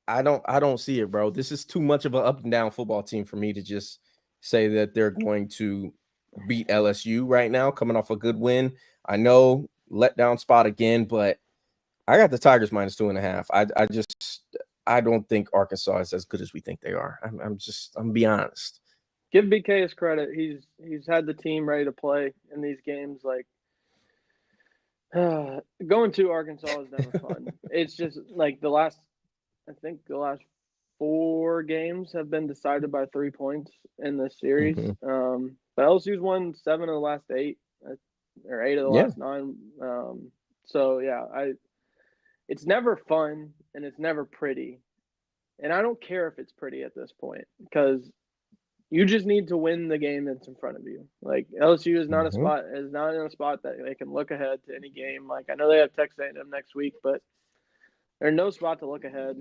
I don't see it, bro. This is too much of an up and down football team for me to just say that they're going to beat LSU right now, coming off a good win. I know letdown spot again, but I got the Tigers -2.5. I don't think Arkansas is as good as we think they are. I'm be honest. Give BK his credit. He's had the team ready to play in these games. Like going to Arkansas is never fun. It's just like the last 4 games have been decided by 3 points in this series. Mm-hmm. But LSU's won 7 of the last 8, or 8 of the last 9. So yeah, it's never fun and it's never pretty. And I don't care if it's pretty at this point because you just need to win the game that's in front of you. Like LSU is not not in a spot that they can look ahead to any game. Like I know they have Texas A&M next week, but there's no spot to look ahead.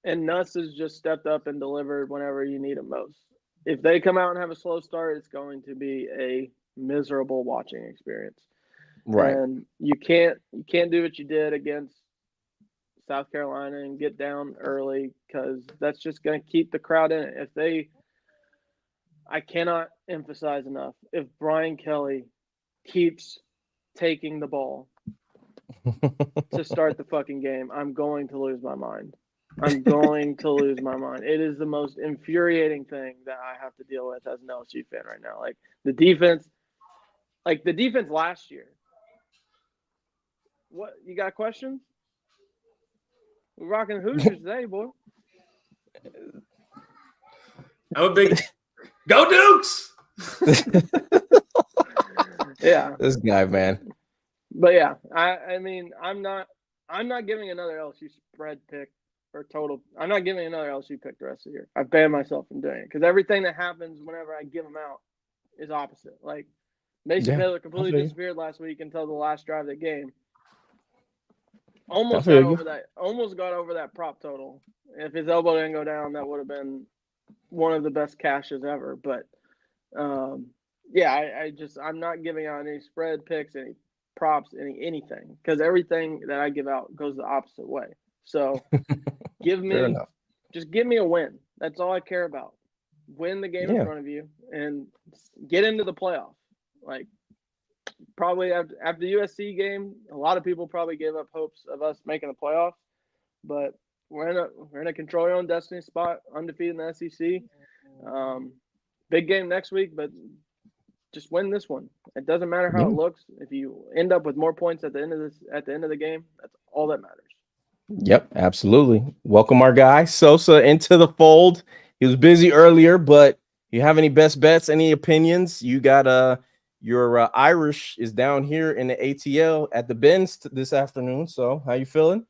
And Nuss has just stepped up and delivered whenever you need him most. If they come out and have a slow start, it's going to be a miserable watching experience. Right. And you can't do what you did against South Carolina and get down early because that's just going to keep the crowd in it. I cannot emphasize enough, if Brian Kelly keeps taking the ball, to start the fucking game, I'm going to lose my mind. I'm going to lose my mind. It is the most infuriating thing that I have to deal with as an LSU fan right now. Like the defense last year. What, you got questions? We're rocking Hoosiers today, boy. I'm a big go Dukes. Yeah, This guy, man. but yeah, I mean, I'm not giving another LSU spread pick or total. I'm not giving another LSU pick the rest of the year. I've banned myself from doing it because everything that happens whenever I give them out is opposite. Like Mason Taylor completely disappeared last week until the last drive of the game. Almost got over that prop total. If his elbow didn't go down, that would have been one of the best cashes ever. But yeah, I'm not giving out any spread picks, any props, anything, because everything that I give out goes the opposite way. So give me a win. That's all I care about. Win the game in front of you and get into the playoff. Like probably after the USC game, a lot of people probably gave up hopes of us making the playoffs, but we're in a control your own destiny spot, undefeated in the SEC. Big game next week, but just win this one. It doesn't matter how it looks. If you end up with more points at the end of the game, that's all that matters. Yep, absolutely. Welcome our guy Sosa into the fold. He was busy earlier, but you have any best bets, any opinions? You got your Irish is down here in the ATL at the Benz this afternoon. So how you feeling?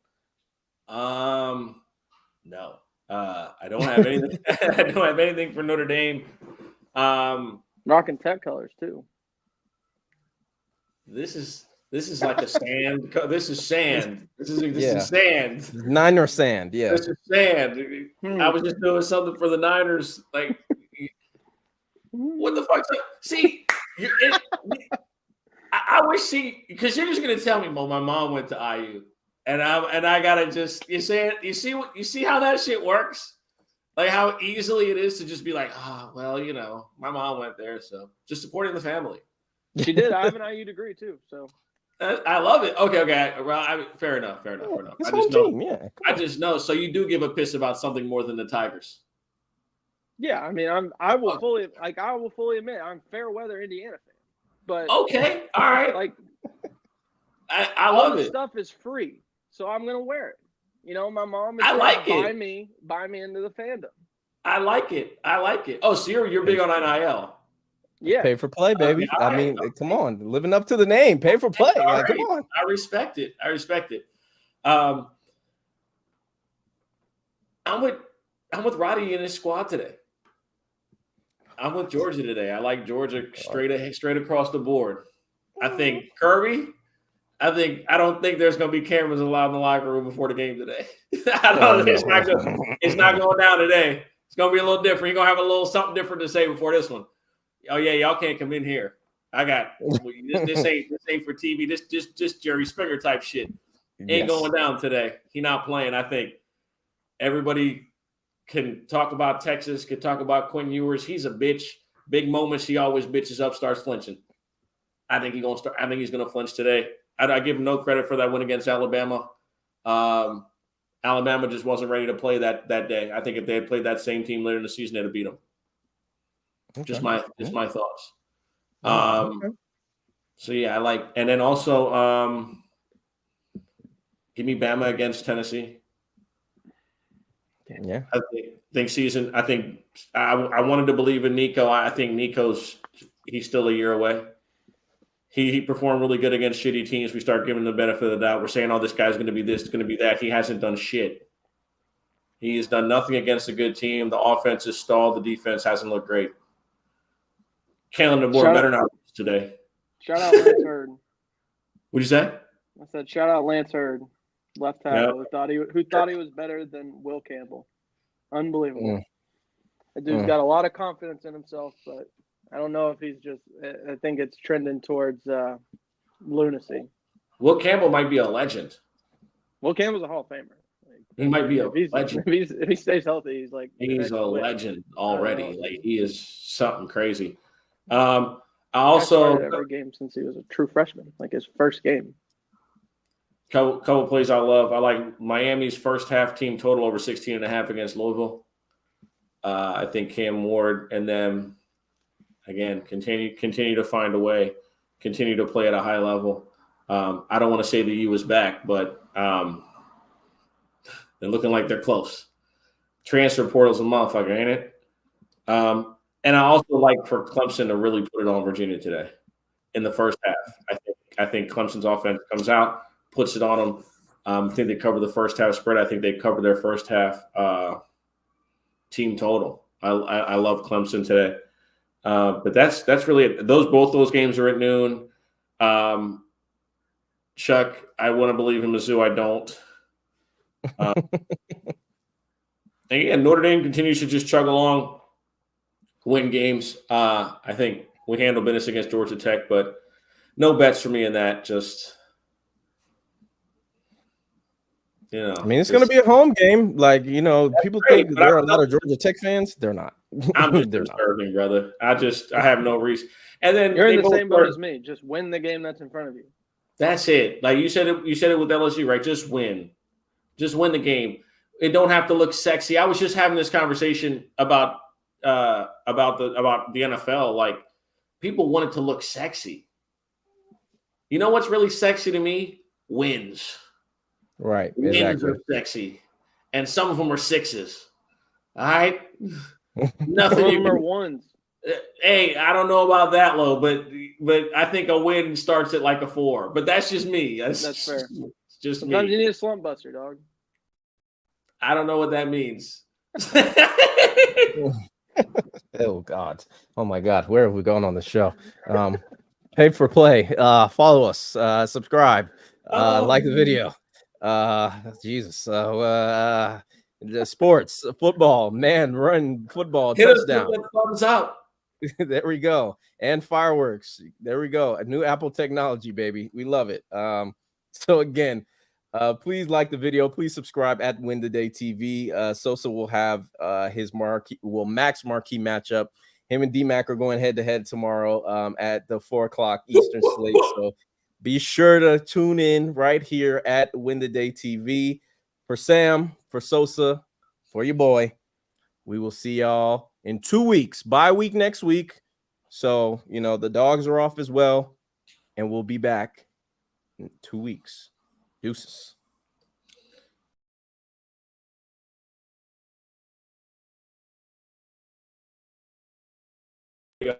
No. I don't have anything. I don't have anything for Notre Dame. Rocking Tech colors too. This is like a sand. This is sand. This is sand. Niner sand. Yeah. This is sand. I was just doing something for the Niners. Like, what the fuck? See, I wish because you're just gonna tell me, Mo, my mom went to IU, and I gotta just you see how that shit works. Like how easily it is to just be like, well, my mom went there, so just supporting the family. She did. I have an IU degree too, so I love it. Okay. Well, fair enough. I just know. So you do give a piss about something more than the Tigers. Yeah, I mean, I will fully admit I'm fair weather Indiana fan, but okay, all right. Like, I love it. Stuff is free, so I'm gonna wear it. My mom is buy me into the fandom. I like it. Oh, so you're big on NIL. Yeah, pay for play, baby. Okay, I mean, come on, living up to the name, pay for play. Like, come on. I respect it. I'm with Roddy and his squad today. I'm with Georgia today. I like Georgia straight across the board. I think Kirby. I don't think there's going to be cameras allowed in the locker room before the game today. It's not going down today. It's going to be a little different. You're going to have a little something different to say before this one. Oh yeah, y'all can't come in here. I got this ain't for TV. This just Jerry Springer type shit. Ain't going down today. He not playing. I think everybody can talk about Texas, can talk about Quinn Ewers. He's a bitch. Big moments, he always bitches up, starts flinching. I think he's gonna flinch today. I give him no credit for that win against Alabama. Alabama just wasn't ready to play that day. I think if they had played that same team later in the season, they'd have beat them. Okay. Just my thoughts. So yeah, I like, and then also give me Bama against Tennessee. Yeah, I wanted to believe in Nico. I think he's still a year away. He performed really good against shitty teams. We start giving him the benefit of the doubt. We're saying, this guy's going to be this, going to be that. He hasn't done shit. He has done nothing against a good team. The offense is stalled. The defense hasn't looked great. Kalen DeBoer better not today. Shout out Lance Hurd. What'd you say? I said shout out Lance Hurd, left tackle, who thought he was better than Will Campbell. Unbelievable. That dude's got a lot of confidence in himself, but I don't know if he's just – I think it's trending towards lunacy. Will Campbell might be a legend. Will Campbell's a Hall of Famer. He might be a legend. If he stays healthy, he's a legend already. Like, he is something crazy. I also – every game since he was a true freshman, like his first game. Couple plays I love. I like Miami's first half team total over 16.5 against Louisville. I think Cam Ward and them again continue to find a way, continue to play at a high level. I don't want to say the U is back, but they're looking like they're close. Transfer portal's a motherfucker, ain't it? And I also like for Clemson to really put it on Virginia today in the first half. I think Clemson's offense comes out, puts it on them. I think they cover the first half spread. I think they cover their first half team total. I love Clemson today, but that's really it. Both those games are at noon. Chuck, I want to believe in Mizzou. I don't. Again, Notre Dame continues to just chug along, win games. I think we handle business against Georgia Tech, but no bets for me in that. Just, I mean, it's going to be a home game. Like, people think but there are a lot of Georgia Tech fans. They're not. I'm just observing, brother. I have no reason. And then You're in the same boat as me. Just win the game that's in front of you. That's it. Like you said it with LSU, right? Just win. Just win the game. It don't have to look sexy. I was just having this conversation about the NFL. Like, people want it to look sexy. You know what's really sexy to me? Wins. Right. Wins Exactly. are sexy. And some of them are sixes. All right? Nothing. Some of them are ones. Hey, I don't know about that low, but I think a win starts at like a 4. But that's just me. That's fair. It's just Sometimes me. you need a slump buster, dog. I don't know what that means. Oh God. Oh my God. Where have we gone on the show? Pay for play. Follow us. Subscribe. Like the video. Jesus. The sports, football, man, run football, Hit touchdown. us with that thumbs up. There we go. And fireworks. There we go. A new Apple technology, baby. We love it. So again, please like the video. Please subscribe at Win the Day TV. Sosa will have his Max marquee matchup. Him and DMAC are going head to head tomorrow at the 4:00 Eastern slate. So be sure to tune in right here at Win the Day TV. For Sam, for Sosa, for your boy, we will see y'all in 2 weeks. Bye week next week. So, the dogs are off as well. And we'll be back in 2 weeks. Deuces. Y'all.